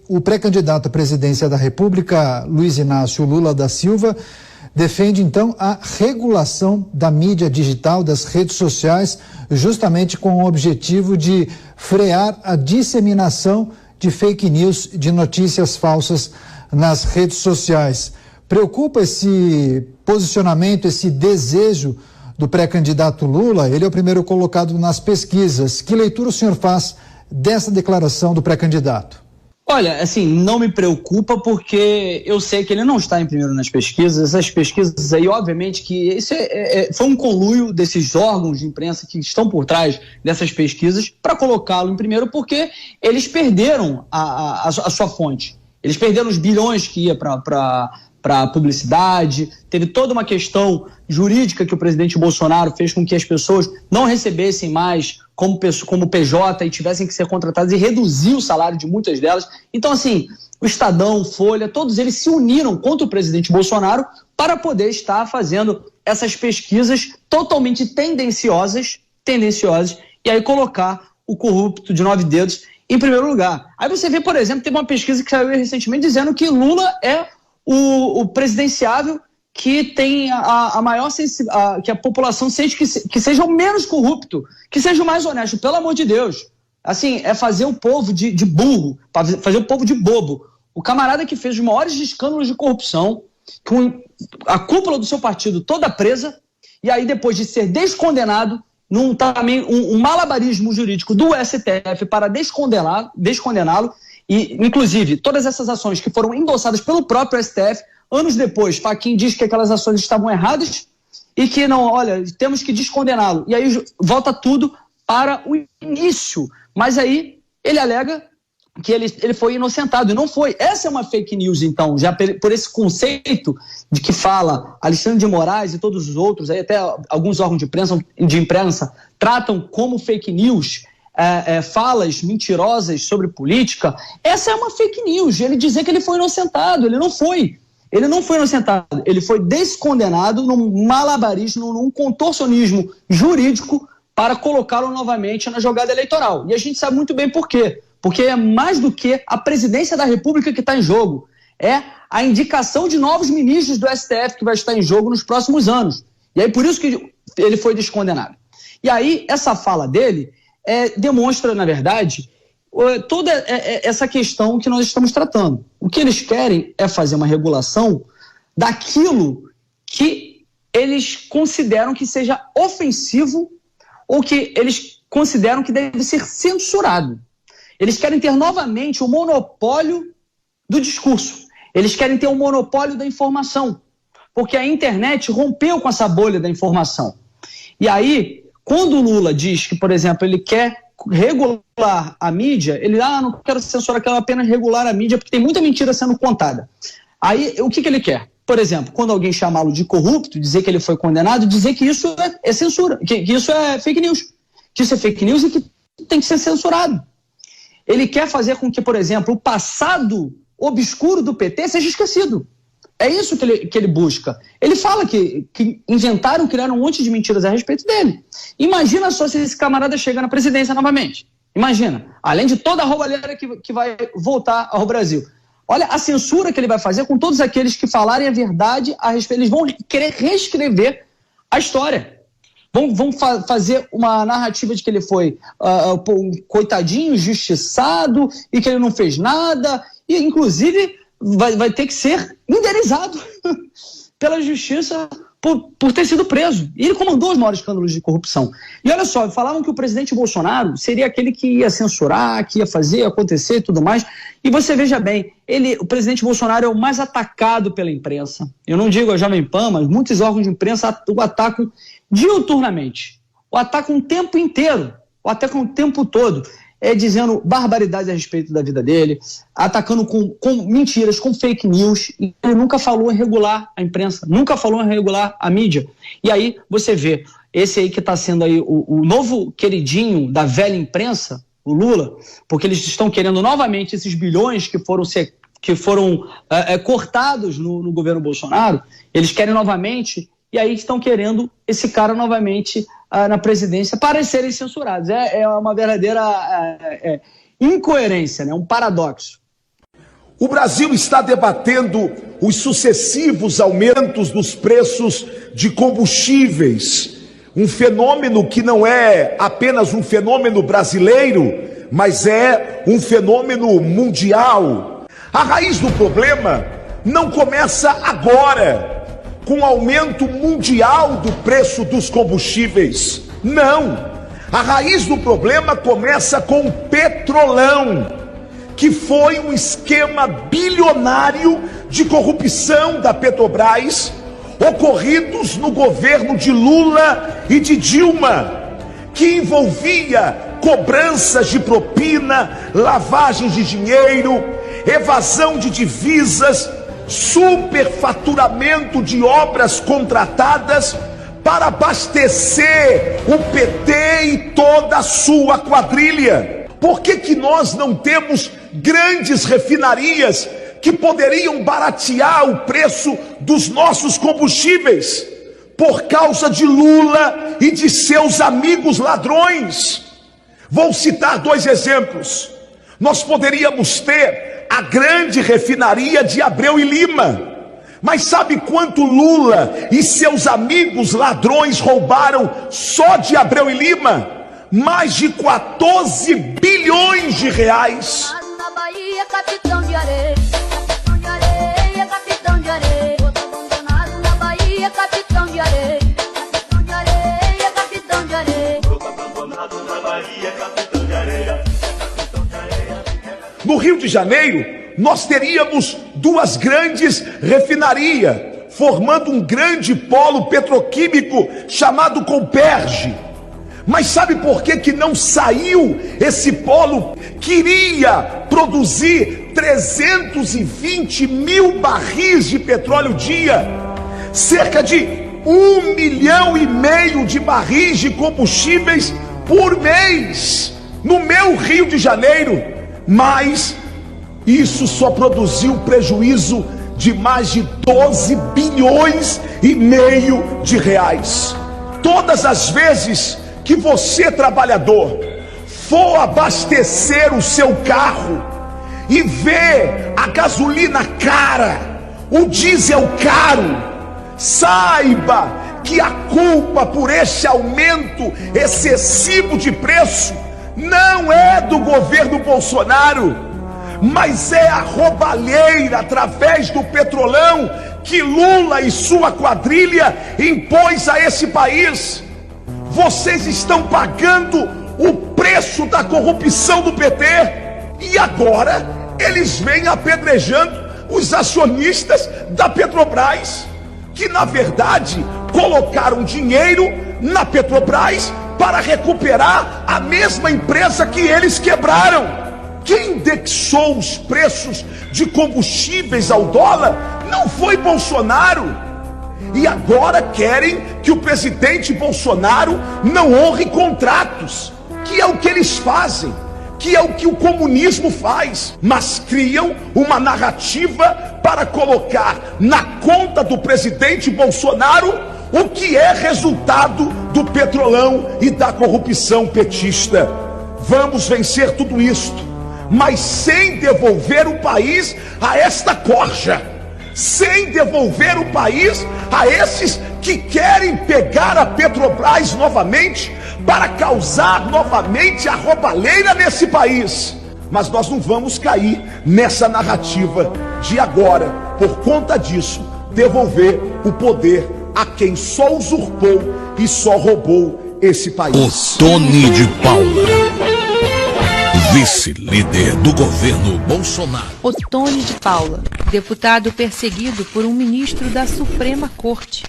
O pré-candidato à presidência da República, Luiz Inácio Lula da Silva, defende então a regulação da mídia digital, das redes sociais, justamente com o objetivo de frear a disseminação de fake news, de notícias falsas nas redes sociais. Preocupa esse posicionamento, esse desejo do pré-candidato Lula? Ele é o primeiro colocado nas pesquisas. Que leitura o senhor faz dessa declaração do pré-candidato? Olha, assim, não me preocupa porque eu sei que ele não está em primeiro nas pesquisas. Essas pesquisas aí, obviamente, que isso foi um conluio desses órgãos de imprensa que estão por trás dessas pesquisas para colocá-lo em primeiro, porque eles perderam a sua fonte. Eles perderam os bilhões que ia para a publicidade, teve toda uma questão jurídica que o presidente Bolsonaro fez com que as pessoas não recebessem mais como PJ e tivessem que ser contratadas, e reduziu o salário de muitas delas. Então, assim, o Estadão, Folha, todos eles se uniram contra o presidente Bolsonaro para poder estar fazendo essas pesquisas totalmente tendenciosas, e aí colocar o corrupto de 9 dedos em primeiro lugar. Aí você vê, por exemplo, teve uma pesquisa que saiu recentemente dizendo que Lula é o presidenciável que tem a maior que a população sente que seja o menos corrupto, que seja o mais honesto. Pelo amor de Deus. Assim, é fazer o povo de burro, fazer o povo de bobo. O camarada que fez os maiores escândalos de corrupção, com a cúpula do seu partido toda presa, e aí depois de ser descondenado, também um malabarismo jurídico do STF para descondená-lo, e, inclusive, todas essas ações que foram endossadas pelo próprio STF, anos depois, Fachin diz que aquelas ações estavam erradas e que, não, olha, temos que descondená-lo. E aí volta tudo para o início. Mas aí ele alega que ele foi inocentado, e não foi. Essa é uma fake news, então, já por esse conceito de que fala Alexandre de Moraes e todos os outros, aí até alguns órgãos de imprensa tratam como fake news, falas mentirosas sobre política. Essa é uma fake news. Ele dizer que ele foi inocentado, ele não foi. Ele não foi inocentado, ele foi descondenado num malabarismo, num contorcionismo jurídico para colocá-lo novamente na jogada eleitoral. E a gente sabe muito bem por quê. Porque é mais do que a presidência da República que está em jogo. É a indicação de novos ministros do STF que vai estar em jogo nos próximos anos. E aí por isso que ele foi descondenado. E aí essa fala dele demonstra, na verdade, toda essa questão que nós estamos tratando. O que eles querem é fazer uma regulação daquilo que eles consideram que seja ofensivo ou que eles consideram que deve ser censurado. Eles querem ter novamente o monopólio do discurso. Eles querem ter o monopólio da informação, porque a internet rompeu com essa bolha da informação. E aí, quando o Lula diz que, por exemplo, ele quer regular a mídia, ele não quero censurar, quero apenas regular a mídia, porque tem muita mentira sendo contada. Aí, o que ele quer? Por exemplo, quando alguém chamá-lo de corrupto, dizer que ele foi condenado, dizer que isso é censura, que isso é fake news. Que isso é fake news e que tem que ser censurado. Ele quer fazer com que, por exemplo, o passado obscuro do PT seja esquecido. É isso que ele busca. Ele fala que criaram um monte de mentiras a respeito dele. Imagina só se esse camarada chega na presidência novamente. Imagina. Além de toda a roubalheira que vai voltar ao Brasil. Olha a censura que ele vai fazer com todos aqueles que falarem a verdade a respeito. Eles vão querer reescrever a história. Vão fazer uma narrativa de que ele foi um coitadinho, injustiçado, e que ele não fez nada, e inclusive vai ter que ser indenizado pela justiça por ter sido preso. E ele comandou os maiores escândalos de corrupção. E olha só, falavam que o presidente Bolsonaro seria aquele que ia censurar, que ia fazer acontecer e tudo mais. E você veja bem, o presidente Bolsonaro é o mais atacado pela imprensa. Eu não digo a Jovem Pan, mas muitos órgãos de imprensa o atacam diuturnamente. O atacam o tempo inteiro, o atacam o tempo todo. Dizendo barbaridades a respeito da vida dele, atacando com mentiras, com fake news. E ele nunca falou em regular a imprensa, nunca falou em regular a mídia. E aí você vê, esse aí que está sendo aí o novo queridinho da velha imprensa, o Lula, porque eles estão querendo novamente esses bilhões que foram cortados no governo Bolsonaro, eles querem novamente, e aí estão querendo esse cara novamente na presidência para serem censurados. É uma verdadeira incoerência, né? Um paradoxo. O Brasil está debatendo os sucessivos aumentos dos preços de combustíveis, um fenômeno que não é apenas um fenômeno brasileiro, mas é um fenômeno mundial. A raiz do problema não começa agora, com o aumento mundial do preço dos combustíveis. Não! A raiz do problema começa com o Petrolão, que foi um esquema bilionário de corrupção da Petrobras, ocorridos no governo de Lula e de Dilma, que envolvia cobranças de propina, lavagens de dinheiro, evasão de divisas, superfaturamento de obras contratadas para abastecer o PT e toda a sua quadrilha. Por que nós não temos grandes refinarias que poderiam baratear o preço dos nossos combustíveis? Por causa de Lula e de seus amigos ladrões. Vou citar 2 exemplos. Nós poderíamos ter a grande refinaria de Abreu e Lima. Mas sabe quanto Lula e seus amigos ladrões roubaram só de Abreu e Lima? Mais de 14 bilhões de reais. Na Bahia, capitão de areia, capitão de areia, capitão de areia. Outro abandonado na Bahia, capitão de areia, capitão de areia, capitão de areia. Outro abandonado na Bahia, capitão de areia, capitão de areia. No Rio de Janeiro, nós teríamos 2 grandes refinarias, formando um grande polo petroquímico chamado Comperj. Mas sabe por que não saiu esse polo? Queria produzir 320 mil barris de petróleo dia, cerca de 1,5 milhão de barris de combustíveis por mês, no meu Rio de Janeiro. Mas isso só produziu prejuízo de mais de 12 bilhões e meio de reais. Todas as vezes que você, trabalhador, for abastecer o seu carro e ver a gasolina cara, o diesel caro, saiba que a culpa por esse aumento excessivo de preço não é do governo Bolsonaro, mas é a roubalheira através do Petrolão que Lula e sua quadrilha impôs a esse país. Vocês estão pagando o preço da corrupção do PT e agora eles vêm apedrejando os acionistas da Petrobras, que na verdade colocaram dinheiro na Petrobras para recuperar a mesma empresa que eles quebraram. Quem indexou os preços de combustíveis ao dólar não foi Bolsonaro. E agora querem que o presidente Bolsonaro não honre contratos, que é o que eles fazem, que é o que o comunismo faz. Mas criam uma narrativa para colocar na conta do presidente Bolsonaro o que é resultado do Petrolão e da corrupção petista. Vamos vencer tudo isto, mas sem devolver o país a esta corja, sem devolver o país a esses que querem pegar a Petrobras novamente para causar novamente a roubalheira nesse país. Mas nós não vamos cair nessa narrativa de agora, por conta disso, devolver o poder a quem só usurpou e só roubou esse país. Otone de Paula, vice-líder do governo Bolsonaro. Otone de Paula, deputado perseguido por um ministro da Suprema Corte.